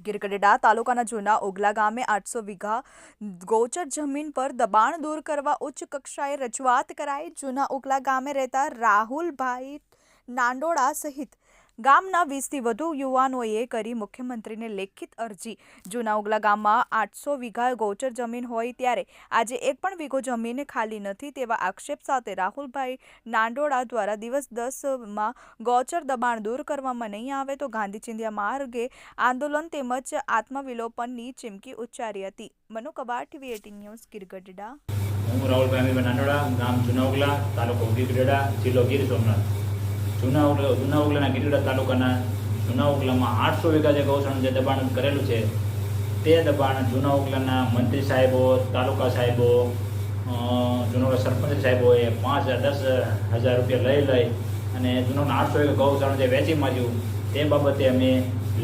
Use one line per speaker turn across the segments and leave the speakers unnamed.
ગીરગઢડા તાલુકાના જૂના ઓગલા ગામે 800 વીઘા ગૌચર જમીન પર દબાણ દૂર કરવા ઉચ્ચ કક્ષાએ રજૂઆત કરાઈ। જૂના ઓગલા ગામે રહેતા રાહુલભાઈ નાંદોડા સહિત ગામના 20થી વધુ યુવાનોએ કરી મુખ્યમંત્રીને લેખિત અરજી। જૂના ઓગલા ગામમાં 800 વીઘા ગૌચર જમીન હોય ત્યારે આજે એક પણ વીઘો જમીન ખાલી નથી તેવા આક્ષેપ સાથે રાહુલભાઈ નાંદોડા દ્વારા દિવસ 10માં ગૌચર દબાણ દૂર કરવામાં નહીં આવે તો ગાંધી ચિંધ્યા માર્ગે આંદોલન તેમજ આત્મવિલોપનની ચીમકી ઉચ્ચારી હતી। Manu Kabar, TV 18 news, Girgadhada.
હું રાહુલભાઈ નાંદોડા, ગામ જૂના ઓગલા, તાલુકો ગીરગઢડા, જિલ્લો ગીર સોમનાથ। જૂના ઓગલાના ગીરગઢડા તાલુકાના જૂના ઓગલામાં 800 વીઘા જે ગૌશાળાનું જે દબાણ કરેલું છે તે દબાણ જૂના ઓગલાના મંત્રી સાહેબો, તાલુકા સાહેબો, જૂના ઓગલા સરપંચ સાહેબોએ 5,000-10,000 રૂપિયા લઈ અને જૂના 800 વીઘા ગૌશાળાનું જે વેચી માર્યું તે બાબતે અમે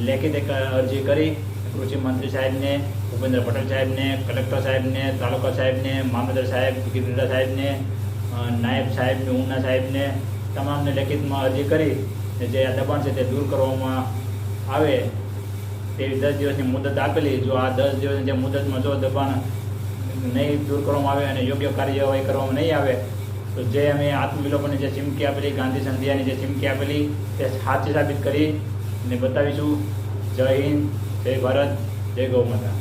લેખિત એક અરજી કરી કૃષિ મંત્રી સાહેબને, ભૂપેન્દ્ર પટેલ સાહેબને, કલેક્ટર સાહેબને, તાલુકા સાહેબને, મામલતદાર સાહેબ, ગીરગઢડા સાહેબને, નાયબ સાહેબને, ઉના સાહેબને તમામને લેખિતમાં અરજી કરી જે આ દબાણ છે તે દૂર કરવામાં આવે તેવી 10 દિવસની મુદત આપેલી। જો આ 10 દિવસની જે મુદતમાં જો દબાણ નહીં દૂર કરવામાં આવે અને યોગ્ય કાર્યવાહી કરવામાં નહીં આવે તો જે અમે આત્મવિલોપનની જે ચીમકી આપેલી, ગાંધી સંધ્યાની જે ચીમકી આપેલી તે સાચી સાબિત કરી અને બતાવીશું। જય હિન્દ, જય ભારત, જય ગૌ માતા।